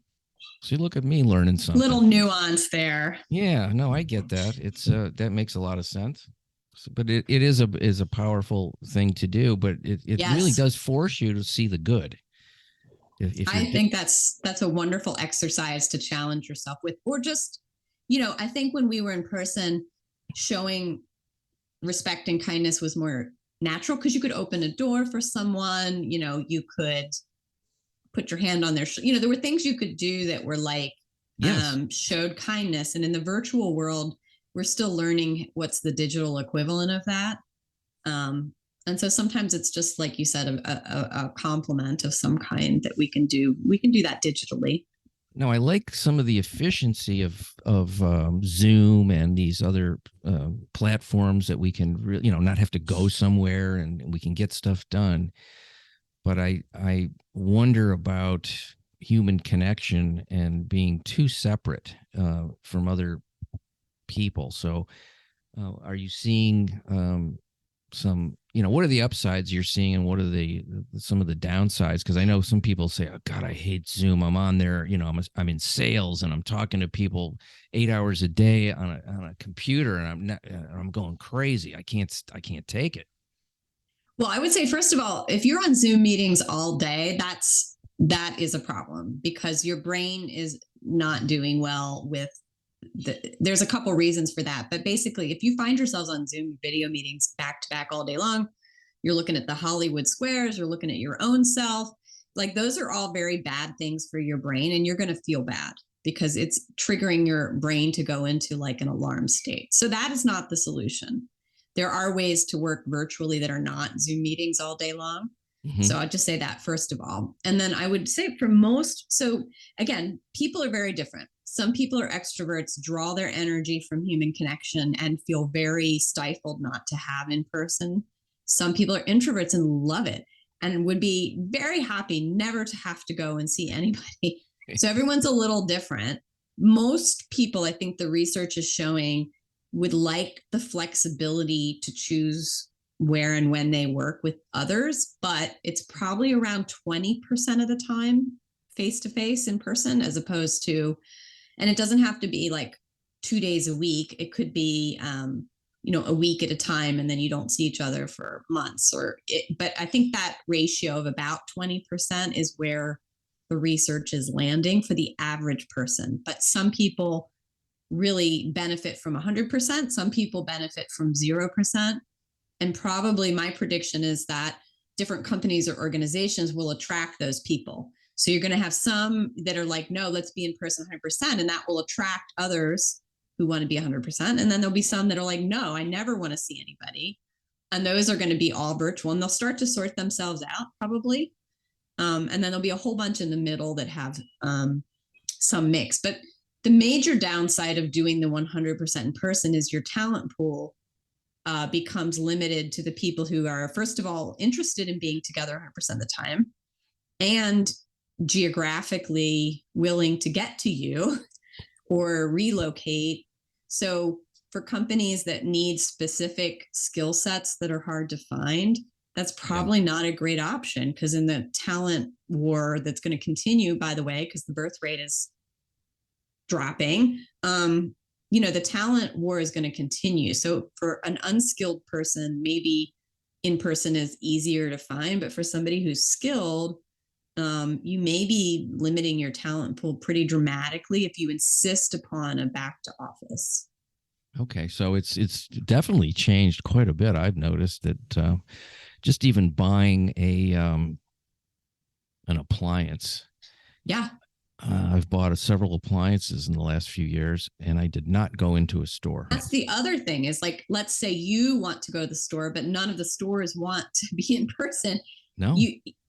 B: So you look at me learning something.
A: Little nuance there.
B: Yeah, no, I get that. It's that makes a lot of sense. But it is a powerful thing to do, but it yes. really does force you to see the good. If
A: I think that's a wonderful exercise to challenge yourself with, or just, I think when we were in person, showing respect and kindness was more natural because you could open a door for someone, you could put your hand on their, there were things you could do that were like, yes. Showed kindness. And in the virtual world, we're still learning what's the digital equivalent of that. And so sometimes it's just like you said, a compliment of some kind that we can do. We can do that digitally.
B: No, I like some of the efficiency of Zoom and these other platforms that we can really, not have to go somewhere and we can get stuff done. But I wonder about human connection and being too separate from other people. So are you seeing some, what are the upsides you're seeing and what are some of the downsides? Because I know some people say, oh God, I hate Zoom. I'm on there, I'm in sales and I'm talking to people 8 hours a day on a computer and I'm going crazy. I can't take it.
A: Well, I would say, first of all, if you're on Zoom meetings all day, that is a problem because your brain is not doing well with there's a couple reasons for that. But basically, if you find yourselves on Zoom video meetings back to back all day long, you're looking at the Hollywood squares, you're looking at your own self, like those are all very bad things for your brain. And you're going to feel bad because it's triggering your brain to go into like an alarm state. So that is not the solution. There are ways to work virtually that are not Zoom meetings all day long. Mm-hmm. So I'd just say that first of all. And then I would say for most, so again, people are very different. Some people are extroverts, draw their energy from human connection and feel very stifled not to have in person. Some people are introverts and love it and would be very happy never to have to go and see anybody. So everyone's a little different. Most people, I think the research is showing, would like the flexibility to choose where and when they work with others, but it's probably around 20% of the time face-to-face in person as opposed to, and it doesn't have to be like 2 days a week. It could be, a week at a time, and then you don't see each other for months but I think that ratio of about 20% is where the research is landing for the average person. But some people really benefit from 100%. Some people benefit from 0%. And probably my prediction is that different companies or organizations will attract those people. So you're going to have some that are like, no, let's be in person 100%. And that will attract others who want to be 100%. And then there'll be some that are like, no, I never want to see anybody. And those are going to be all virtual. And they'll start to sort themselves out probably. And then there'll be a whole bunch in the middle that have some mix. But the major downside of doing the 100% in person is your talent pool becomes limited to the people who are, first of all, interested in being together 100% of the time and geographically willing to get to you or relocate. So for companies that need specific skill sets that are hard to find, that's probably not a great option, because in the talent war that's going to continue, by the way, because the birth rate is dropping, the talent war is going to continue. So for an unskilled person, maybe in person is easier to find, but for somebody who's skilled, you may be limiting your talent pool pretty dramatically if you insist upon a back to office.
B: Okay, so it's definitely changed quite a bit. I've noticed that just even buying an appliance.
A: Yeah.
B: I've bought several appliances in the last few years, and I did not go into a store.
A: That's the other thing is, like, let's say you want to go to the store, but none of the stores want to be in person.
B: No.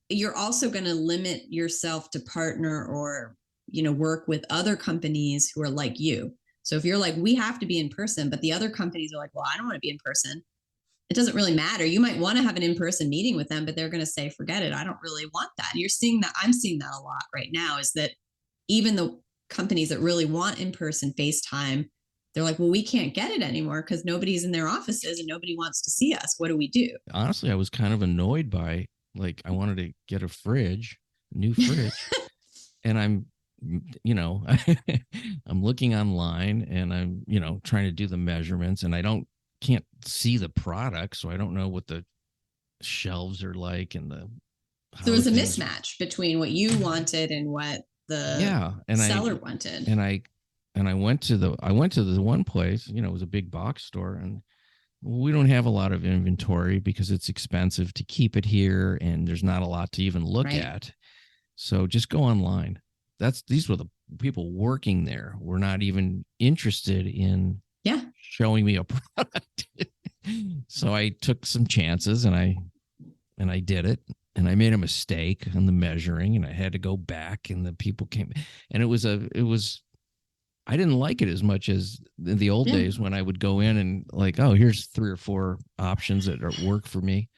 A: You're also going to limit yourself to partner or, work with other companies who are like you. So if you're like, we have to be in person, but the other companies are like, well, I don't want to be in person, it doesn't really matter. You might want to have an in-person meeting with them, but they're going to say, forget it. I don't really want that. And you're seeing that. I'm seeing that a lot right now, is that even the companies that really want in-person FaceTime, they're like, well, we can't get it anymore because nobody's in their offices and nobody wants to see us. What do we do?
B: Honestly, I was kind of annoyed by, like, I wanted to get a new fridge, and I'm looking online and I'm, trying to do the measurements, and can't see the product. So I don't know what the shelves are like and
A: so it was a mismatch between what you wanted and what the seller wanted.
B: And I went to the one place, it was a big box store, and we don't have a lot of inventory because it's expensive to keep it here, and there's not a lot to even look at. So just go online. These were the people working there were not even interested in showing me a product. So I took some chances, and I did it, and I made a mistake on the measuring, and I had to go back, and the people came, and it was I didn't like it as much as in the old days when I would go in and like, oh, here's 3 or 4 options that work for me.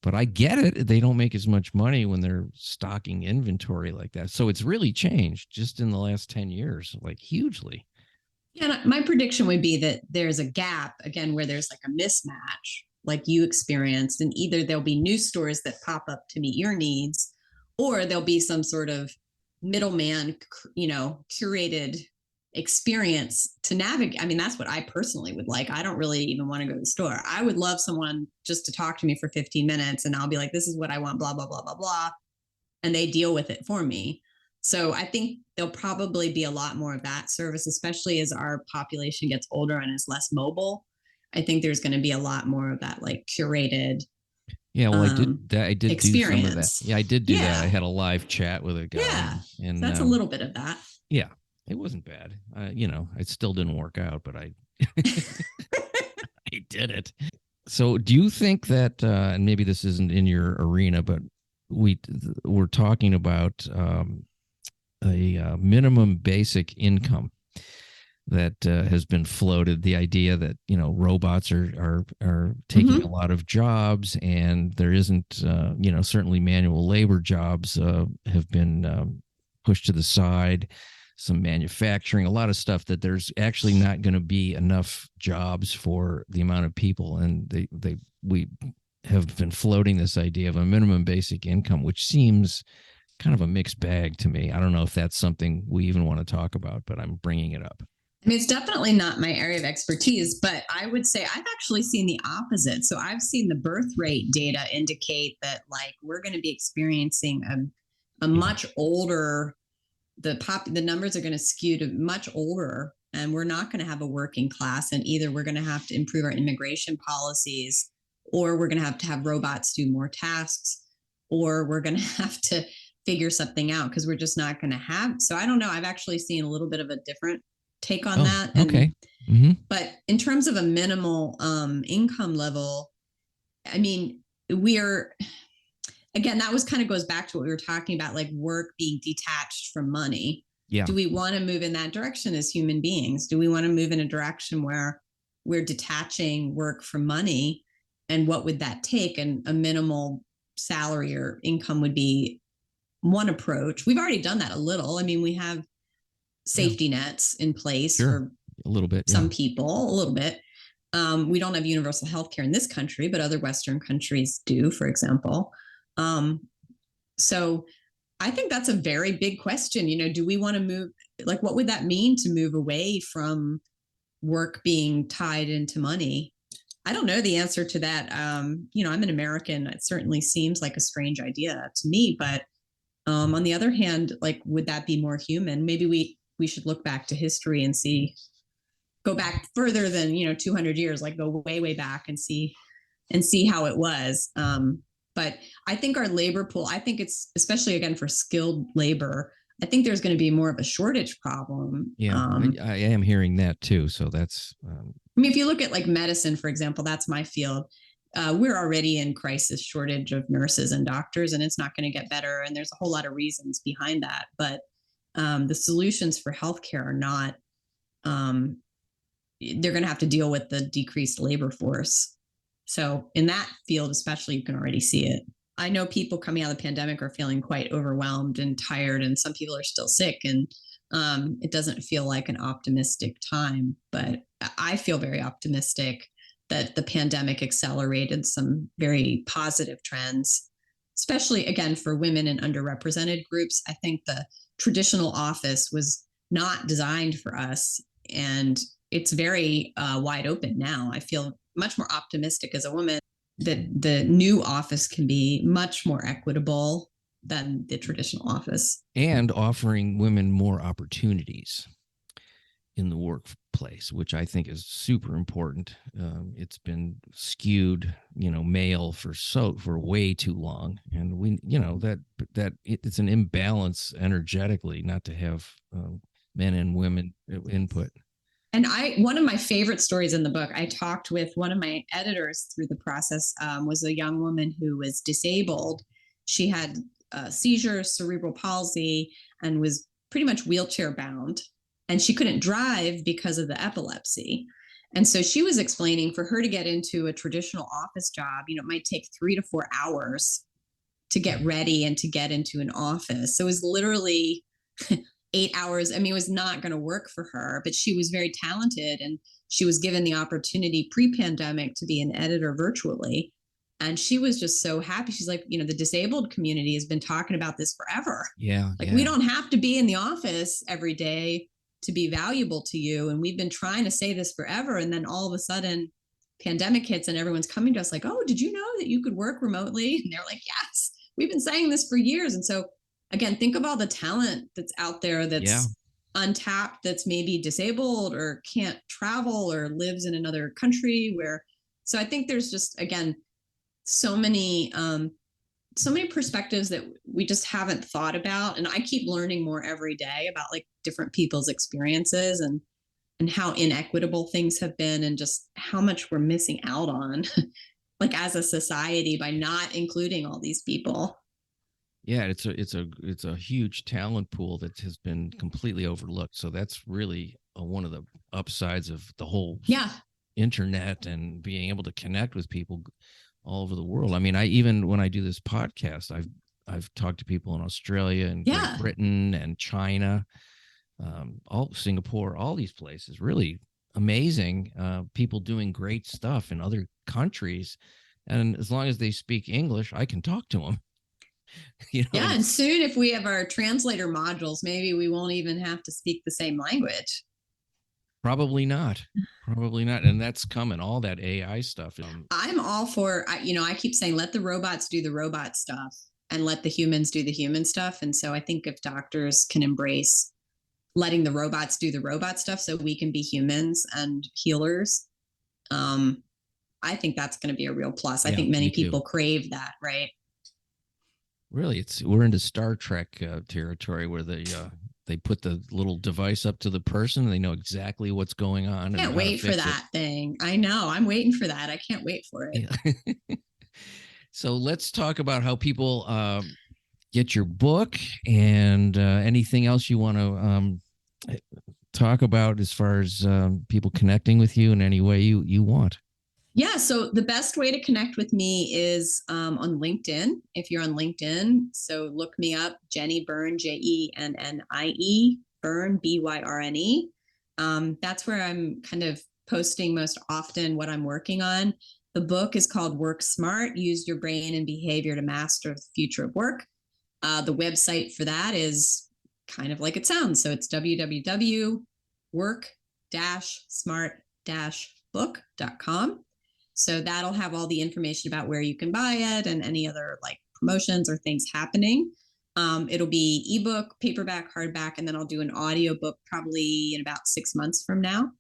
B: But I get it. They don't make as much money when they're stocking inventory like that. So it's really changed just in the last 10 years, like hugely.
A: Yeah, my prediction would be that there's a gap, again, where there's like a mismatch like you experienced, and either there'll be new stores that pop up to meet your needs, or there'll be some sort of middleman, curated experience to navigate. I mean, that's what I personally would like. I don't really even want to go to the store. I would love someone just to talk to me for 15 minutes, and I'll be like, this is what I want, blah, blah, blah, blah, blah. And they deal with it for me. So I think there'll probably be a lot more of that service, especially as our population gets older and is less mobile. I think there's going to be a lot more of that, like, curated.
B: Yeah, well, I did
A: experience.
B: Do some of that. Yeah, I did do that. I had a live chat with a guy.
A: Yeah, and so that's a little bit of that.
B: Yeah, it wasn't bad. It still didn't work out, but I I did it. So do you think that, and maybe this isn't in your arena, but we're talking about a minimum basic income that has been floated, the idea that, robots are taking a lot of jobs, and there isn't, certainly manual labor jobs have been pushed to the side, some manufacturing, a lot of stuff, that there's actually not going to be enough jobs for the amount of people. And we have been floating this idea of a minimum basic income, which seems kind of a mixed bag to me. I don't know if that's something we even want to talk about, but I'm bringing it up.
A: I mean, it's definitely not my area of expertise, but I would say I've actually seen the opposite. So I've seen the birth rate data indicate that, like, we're going to be experiencing a much older, the numbers are going to skew to much older, and we're not going to have a working class. And either we're going to have to improve our immigration policies, or we're going to have robots do more tasks, or we're going to have to figure something out, because we're just not going to have. So I don't know. I've actually seen a little bit of a different take on that.
B: Okay.
A: But in terms of a minimal income level, I mean, again, that was kind of goes back to what we were talking about, like work being detached from money.
B: Yeah.
A: Do we want to move in that direction as human beings? Do we want to move in a direction where we're detaching work from money, and what would that take? And a minimal salary or income would be one approach. We've already done that a little. I mean, we have safety nets in place for
B: a little bit,
A: some people, a little bit. We don't have universal health care in this country, but other Western countries do, for example. So I think that's a very big question. Do we want to move, like, what would that mean to move away from work being tied into money? I don't know the answer to that. I'm an American. It certainly seems like a strange idea to me, but on the other hand, like, would that be more human? Maybe we should look back to history and go back further than 200 years, like go way back and see how it was. But I think our labor pool, I think it's, especially again for skilled labor, I think there's going to be more of a shortage problem.
B: I am hearing that too. So that's
A: I mean, if you look at like medicine, for example, that's my field. We're already in crisis shortage of nurses and doctors, and it's not going to get better, and there's a whole lot of reasons behind that, but the solutions for healthcare are not, they're going to have to deal with the decreased labor force. So in that field, especially, you can already see it. I know people coming out of the pandemic are feeling quite overwhelmed and tired, and some people are still sick, and it doesn't feel like an optimistic time, but I feel very optimistic that the pandemic accelerated some very positive trends, especially again for women and underrepresented groups. I think the traditional office was not designed for us, and it's very wide open now. I feel much more optimistic as a woman that the new office can be much more equitable than the traditional office.
B: And offering women more opportunities in the workplace, which I think is super important. It's been skewed, male for way too long. And we, that it's an imbalance energetically not to have men and women input.
A: And one of my favorite stories in the book, I talked with one of my editors through the process, was a young woman who was disabled. She had seizures, cerebral palsy, and was pretty much wheelchair bound. And she couldn't drive because of the epilepsy. And so she was explaining, for her to get into a traditional office job, it might take 3 to 4 hours to get ready and to get into an office. So it was literally 8 hours. I mean, it was not going to work for her, but she was very talented, and she was given the opportunity pre-pandemic to be an editor virtually. And she was just so happy. She's like, the disabled community has been talking about this forever.
B: Yeah.
A: We don't have to be in the office every day to be valuable to you. And we've been trying to say this forever. And then all of a sudden pandemic hits and everyone's coming to us like, oh, did you know that you could work remotely? And they're like, yes, we've been saying this for years. And so again, think of all the talent that's out there that's untapped, that's maybe disabled or can't travel or lives in another country so I think there's just, again, so many perspectives that we just haven't thought about. And I keep learning more every day about like different people's experiences and how inequitable things have been, and just how much we're missing out on like as a society by not including all these people.
B: Yeah, it's a huge talent pool that has been completely overlooked. So that's really one of the upsides of the whole internet and being able to connect with people all over the world. I mean, even when I do this podcast, I've talked to people in Australia and Great Britain and China, all Singapore, all these places. Really amazing people doing great stuff in other countries, and as long as they speak English, I can talk to them.
A: And soon, if we have our translator modules, maybe we won't even have to speak the same language.
B: Probably not. And that's coming, all that AI stuff.
A: I'm all for, I keep saying, let the robots do the robot stuff and let the humans do the human stuff. And so I think if doctors can embrace letting the robots do the robot stuff so we can be humans and healers, I think that's going to be a real plus. I think many people crave that, right?
B: Really, we're into Star Trek territory where they put the little device up to the person and they know exactly what's going on.
A: Can't wait for that thing. I know. I'm waiting for that. I can't wait for it.
B: Yeah. So let's talk about how people get your book and anything else you want to talk about as far as people connecting with you in any way you want?
A: Yeah, so the best way to connect with me is on LinkedIn. If you're on LinkedIn, so look me up, Jennie Byrne, Jennie, Byrne, Byrne. That's where I'm kind of posting most often what I'm working on. The book is called Work Smart, Use Your Brain and Behavior to Master the Future of Work. The website for that is kind of like it sounds. So it's www.work-smart-book.com. So that'll have all the information about where you can buy it and any other like promotions or things happening. It'll be ebook, paperback, hardback, and then I'll do an audiobook probably in about 6 months from now.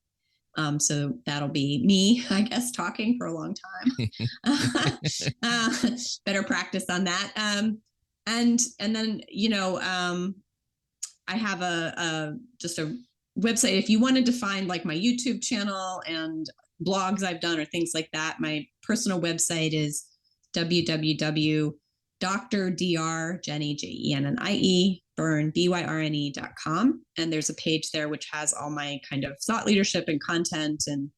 A: So that'll be me, I guess, talking for a long time. Better practice on that. And then, I have just a website. If you wanted to find like my YouTube channel and blogs I've done or things like that, my personal website is www.drdr, Jennie, Jennie, Byrne, Byrne.com. And there's a page there which has all my kind of thought leadership and content. And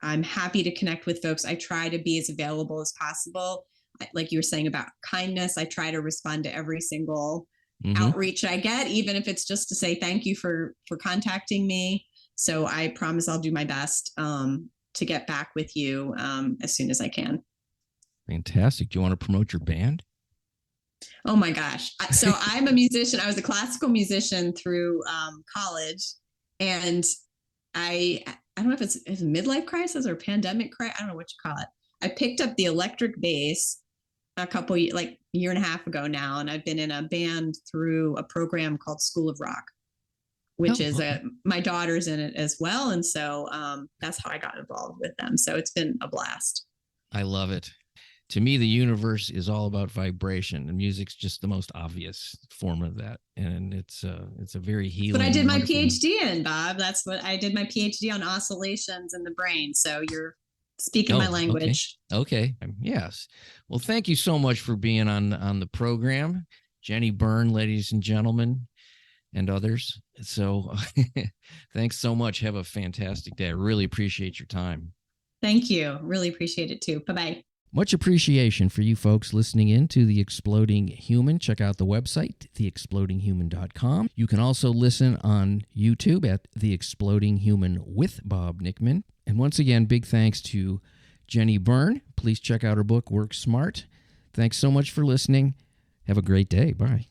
A: I'm happy to connect with folks. I try to be as available as possible. Like you were saying about kindness, I try to respond to every single outreach I get, even if it's just to say thank you for contacting me. So I promise I'll do my best to get back with you as soon as I can.
B: Fantastic. Do you want to promote your band?
A: Oh my gosh. So I'm a musician. I was a classical musician through college, and I don't know if it's a midlife crisis or pandemic crisis. I don't know what you call it. I picked up the electric bass a year and a half ago now, and I've been in a band through a program called School of Rock, which is my daughter's in it as well. And so that's how I got involved with them. So it's been a blast.
B: I love it. To me, the universe is all about vibration, and music's just the most obvious form of that. And it's a very healing.
A: But I did my PhD in, Bob. That's what I did, my PhD on oscillations in the brain. So you're speaking my language.
B: Okay. Yes. Well, thank you so much for being on the program, Jennie Byrne, ladies and gentlemen, and others. So thanks so much. Have a fantastic day. I really appreciate your time.
A: Thank you. Really appreciate it too. Bye-bye.
B: Much appreciation for you folks listening in to The Exploding Human. Check out the website, theexplodinghuman.com. You can also listen on YouTube at The Exploding Human with Bob Nickman. And once again, big thanks to Jennie Byrne. Please check out her book, Work Smart. Thanks so much for listening. Have a great day. Bye.